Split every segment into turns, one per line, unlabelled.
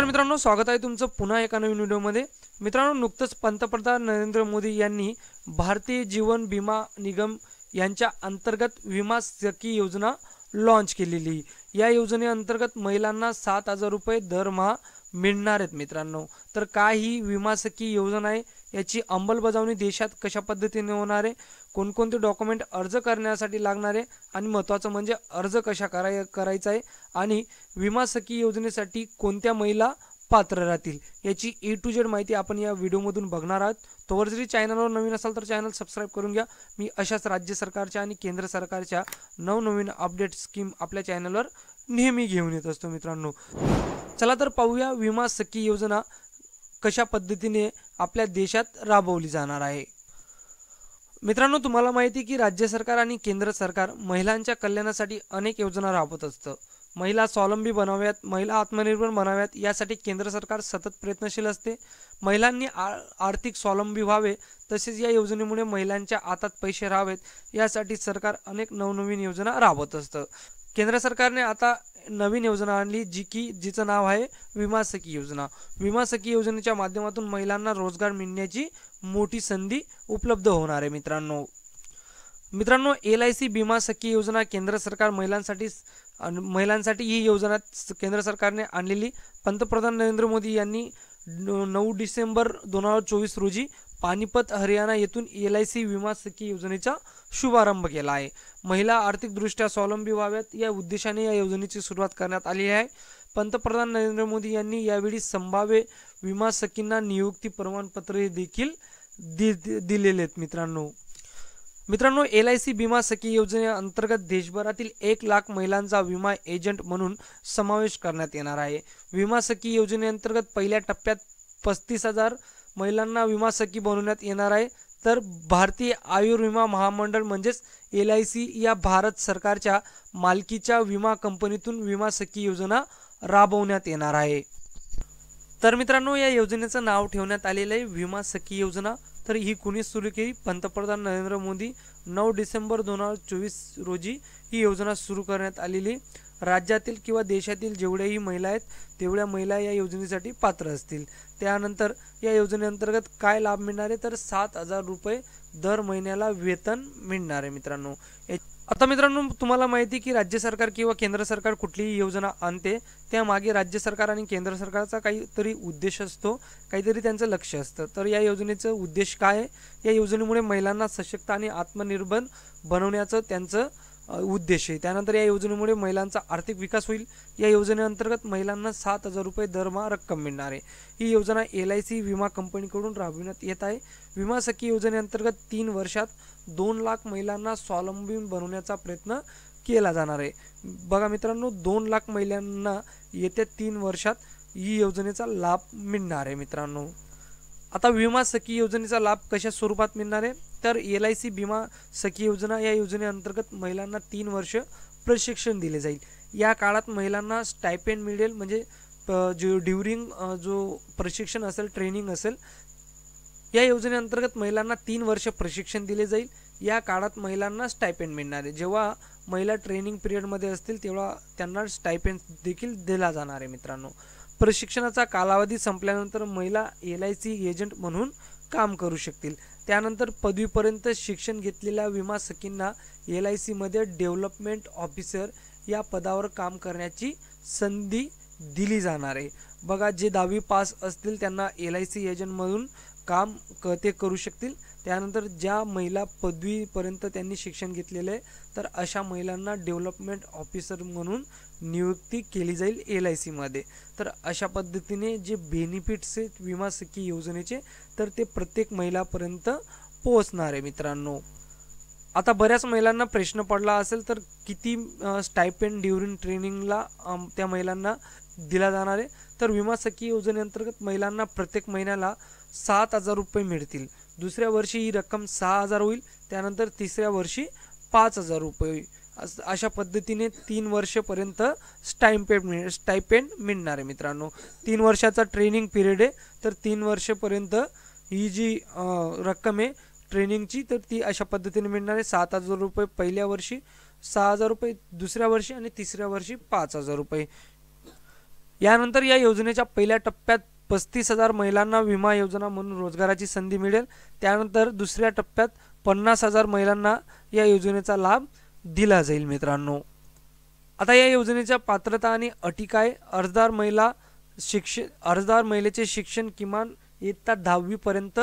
नमस्कार मित्रांनो, स्वागत आहे तुमचं पुन्हा एका नवीन व्हिडिओमध्ये। मित्रांनो, नुकतंच पंतप्रधान नरेंद्र मोदी यांनी भारतीय जीवन विमा निगम यांच्या अंतर्गत विमा सखी योजना लॉन्च केलेली। या योजनेअंतर्गत महिलांना 7,000 रुपये दरमहा मिळणार आहेत। मित्रांनो, तर काय ही विमा सखी योजना आहे, याची अंमलबजावणी देशात कशा पद्धतीने होणार आहे, कोणकोणते डॉक्युमेंट अर्ज करण्यासाठी लागणार आहे आणि महत्त्वाचं म्हणजे अर्ज कशा करायचा आहे आणि विमा सखी योजनेसाठी कोणत्या महिला पात्र राहतील, याची A to Z माहिती आपण या व्हिडिओमधून बघणार आहोत। तोवर जरी चॅनलवर नवीन असाल तर चॅनल सबस्क्राइब करून घ्या। मी अशाच राज्य सरकारच्या आणि केंद्र सरकारच्या नवनवीन अपडेट स्कीम आपल्या चॅनलवर नेहमी घेऊन येत असतो। मित्रांनो, चला तर पाहूया विमा सखी योजना कशा पद्धतीने आपल्या देशात राबवली जाणार आहे। मित्रांनो, तुम्हाला माहिती आहे की राज्य सरकार आणि केंद्र सरकार महिलांच्या कल्याणासाठी अनेक योजना राबवत असतं। महिला स्वावलंबी बनाव्यात, महिला आत्मनिर्भर बनाव्यात यासाठी केंद्र सरकार सतत प्रयत्नशील असते। महिलांनी आर्थिक स्वावलंबी व्हावे, तसेच या योजनेमुळे महिलांच्या हातात पैसे राहावेत यासाठी सरकार अनेक नवनवीन योजना राबवत असतं। केंद्र सरकारने आता नवीन योजना आणली जिचं नाव आहे विमा सखी योजना। विमा सखी योजनेच्या माध्यमातून महिलांना रोजगार मिळण्याची मोठी संधी उपलब्ध होणार आहे। मित्रांनो, LIC विमा सखी योजना केंद्र सरकार महिलांसाठी ही योजना केंद्र सरकारने आणलेली। पंतप्रधान नरेंद्र मोदी यांनी 9 डिसेंबर 2024 रोजी पानिपत हरियाणा येथून LIC विमा सखी योजनेचा शुभारंभ केला आहे। महिला आर्थिकदृष्ट्या स्वावलंबी व्हाव्यात या उद्देशाने या योजनेची सुरुवात करण्यात आली आहे। पंतप्रधान नरेंद्र मोदी यांनी यावेळी संभाव्य विमा सखींना नियुक्ती प्रमाणपत्र देखील दिलेले आहेत। मित्रांनो, LIC विमा सखी योजनेअंतर्गत देशभरातील 1 लाख महिलांचा विमा एजंट म्हणून समावेश करण्यात येणार आहे। विमा सखी योजनेअंतर्गत पहिल्या टप्प्यात 35,000 महिलांना विमा सखी बनवण्यात येणार आहे। तर भारतीय आयुर्विमा महामंडळ म्हणजेच LIC या भारत सरकारच्या मालकीच्या विमा कंपनीतून विमा सखी योजना राबवण्यात येणार आहे। तर मित्रांनो, या योजनेचं नाव ठेवण्यात आलेलं आहे विमा सखी योजना। तर ही कुणी सुरू केली? पंतप्रधान नरेंद्र मोदी 9 डिसेंबर 2024 रोजी ही योजना सुरू करण्यात आलेली। राज्यातील किंवा देशातील जेवढ्याही महिला आहेत तेवढ्या महिला या योजनेसाठी पात्र असतील। त्यानंतर या योजनेअंतर्गत काय लाभ मिळणार आहे, तर 7,000 रुपये दर महिन्याला वेतन मिळणार आहे। मित्रांनो, आता तुम्हाला माहिती की राज्य सरकार किंवा केंद्र सरकार कुठलीही योजना आणते त्यामागे राज्य सरकार आणि केंद्र सरकारचा काहीतरी उद्देश असतो, काहीतरी त्यांचं लक्ष असतं। तर या योजनेचं उद्देश काय आहे? या योजनेमुळे महिलांना सशक्त आणि आत्मनिर्भर बनवण्याचं त्यांचं उद्देश आहे। त्यानंतर या योजनेमुळे महिलांचा आर्थिक विकास होईल। या योजनेअंतर्गत महिलांना 7,000 रुपये दरमहा रक्कम मिळणार आहे। ही योजना LIC विमा कंपनीकडून राबविण्यात येत आहे। विमा सखी योजनेअंतर्गत 3 वर्षात 2 लाख महिलांना स्वावलंबी बनवण्याचा प्रयत्न केला जाणार आहे। बघा मित्रांनो, 2 लाख महिलांना येत्या 3 वर्षात ही योजनेचा लाभ मिळणार आहे। मित्रांनो, आता विमा सखी योजनेचा लाभ कशा स्वरूपात मिळणार आहे, तर LIC विमा सखी योजना या योजनेअंतर्गत महिलांना 3 वर्ष प्रशिक्षण दिले जाईल। या काळात महिलांना स्टायपेंड मिळेल, म्हणजे ड्युरिंग जो प्रशिक्षण असेल, ट्रेनिंग असेल, या योजनेअंतर्गत महिलांना 3 वर्ष प्रशिक्षण दिले जाईल। या काळात महिलांना स्टायपेंड मिळणार आहे। जेव्हा महिला ट्रेनिंग पिरियडमध्ये असतील तेव्हा त्यांना स्टायपेंड देखील दिला जाणार आहे। मित्रांनो, प्रशिक्षणाचा कालावधी संपल्यानंतर महिला LIC एजंट म्हणून काम करू शकतील। त्यानंतर पदवीपर्यंत शिक्षण घेतलेल्या विमा सखींना LIC मध्ये डेव्हलपमेंट ऑफिसर या पदावर काम करण्याची संधी दिली जाणार आहे। बघा, जे 10वी पास असतील त्यांना LIC एजंट म्हणून काम ते करू शकतील। त्यानंतर ज्या महिला पदवीपर्यंत त्यांनी शिक्षण घेतलेले आहे तर अशा महिलांना डेव्हलपमेंट ऑफिसर म्हणून नियुक्ती केली जाईल LIC मध्ये। तर अशा पद्धतीने जे बेनिफिट्स आहेत विमा सखी योजनेचे, तर ते प्रत्येक महिलापर्यंत पोहोचणार आहे। मित्रांनो, आता बऱ्याच महिलांना प्रश्न पडला असेल तर किती स्टायपेंड ड्युरिंग ट्रेनिंगला त्या महिलांना दिला जाणार आहे, तर विमा सखी योजनेअंतर्गत महिलांना प्रत्येक महिन्याला 7,000 रुपये मिळतील। दुसऱ्या वर्षी ही रक्कम 6,000 होईल, त्यानंतर तिसऱ्या वर्षी 5,000 रुपये होईल। अशा पद्धतीने 3 वर्षापर्यंत स्टायपेंड मिळणार आहे। मित्रांनो, 3 वर्षाचा ट्रेनिंग पिरियड आहे, तर 3 वर्षापर्यंत ही जी रक्कम आहे ट्रेनिंगची, तर ती अशा पद्धतीने मिळणार आहे। 7,000 रुपये पहिल्या वर्षी, 6,000 रुपये दुसऱ्या वर्षी आणि तिसऱ्या वर्षी 5,000 रुपये। यानंतर या योजनेच्या पहिल्या टप्प्यात 35,000 महिलांना विमा योजना म्हणून रोजगाराची संधी मिळेल. त्यानंतर दुसऱ्या टप्प्यात 50,000 महिलांना या योजनेचा लाभ दिला जाईल मित्रांनो. आता या योजनेच्या पात्रता आणि अटी काय? अर्जदार महिलेचे शिक्षण किमान इयत्ता 10वी पर्यंत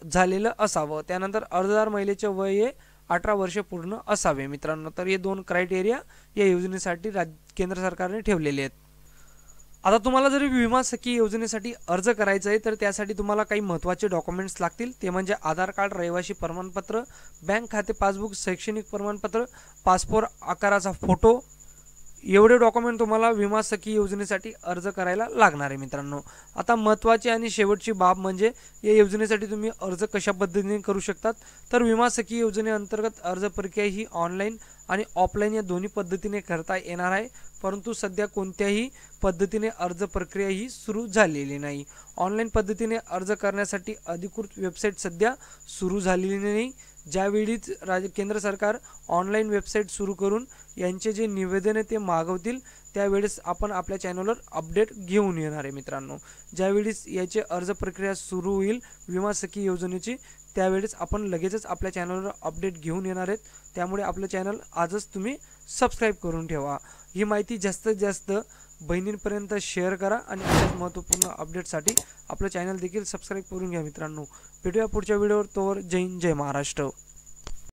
झालेलं असावं. त्यानंतर अर्जदार महिलेचे वय 18 वर्ष पूर्ण असावे मित्रांनो. तर हे 2 क्रायटेरिया या योजनेसाठी केंद्र सरकारने ठेवलेले आहेत. आता तुम्हाला जरी विमा सखी योजनेसाठी अर्ज करायचा आहे तर त्यासाठी तुम्हाला काही महत्त्वाचे डॉक्युमेंट्स लागतील. ते म्हणजे आधार कार्ड, रहिवासी प्रमाणपत्र, बँक खाते पासबुक, शैक्षणिक प्रमाणपत्र, पासपोर्ट आकाराचा फोटो, एवढे डॉक्युमेंट तुम्हाला विमा सखी योजनेसाठी अर्ज करायला लागणार आहे मित्रांनो. आता महत्त्वाची आणि शेवटची बाब म्हणजे या योजनेसाठी तुम्ही अर्ज कशा पद्धतीने करू शकतात. तर विमा सखी योजनेअंतर्गत अर्ज प्रक्रिया ही ऑनलाईन आणि ऑफलाईन या दोन्ही पद्धतीने करता येणार आहे. परंतु सध्या कोणत्याही पद्धतीने अर्ज प्रक्रिया ही सुरू झालेली नाही. ऑनलाईन पद्धतीने अर्ज करण्यासाठी अधिकृत वेबसाईट सध्या सुरू झालेली नाही. ज्यावेळीच केंद्र सरकार ऑनलाईन वेबसाईट सुरू करून यांचे जे निवेदन आहे ते मागवतील त्यावेळेस आपण आपल्या चॅनलवर अपडेट घेऊन येणार आहे मित्रांनो. ज्यावेळीस याची अर्ज प्रक्रिया सुरू होईल विमा सखी योजनेची त्यावेळेस आपण लगेचच आपल्या चॅनलवर अपडेट घेऊन येणार आहेत. त्यामुळे आपलं चॅनल आजच तुम्ही सबस्क्राईब करून ठेवा. ही माहिती जास्तीत जास्त बहिणींपर्यंत शेअर करा आणि अशाच महत्त्वपूर्ण अपडेटसाठी आपलं चॅनल देखील सबस्क्राईब करून घ्या मित्रांनो. भेटूया पुढच्या व्हिडिओवर. तोवर जय हिंद, जय महाराष्ट्र.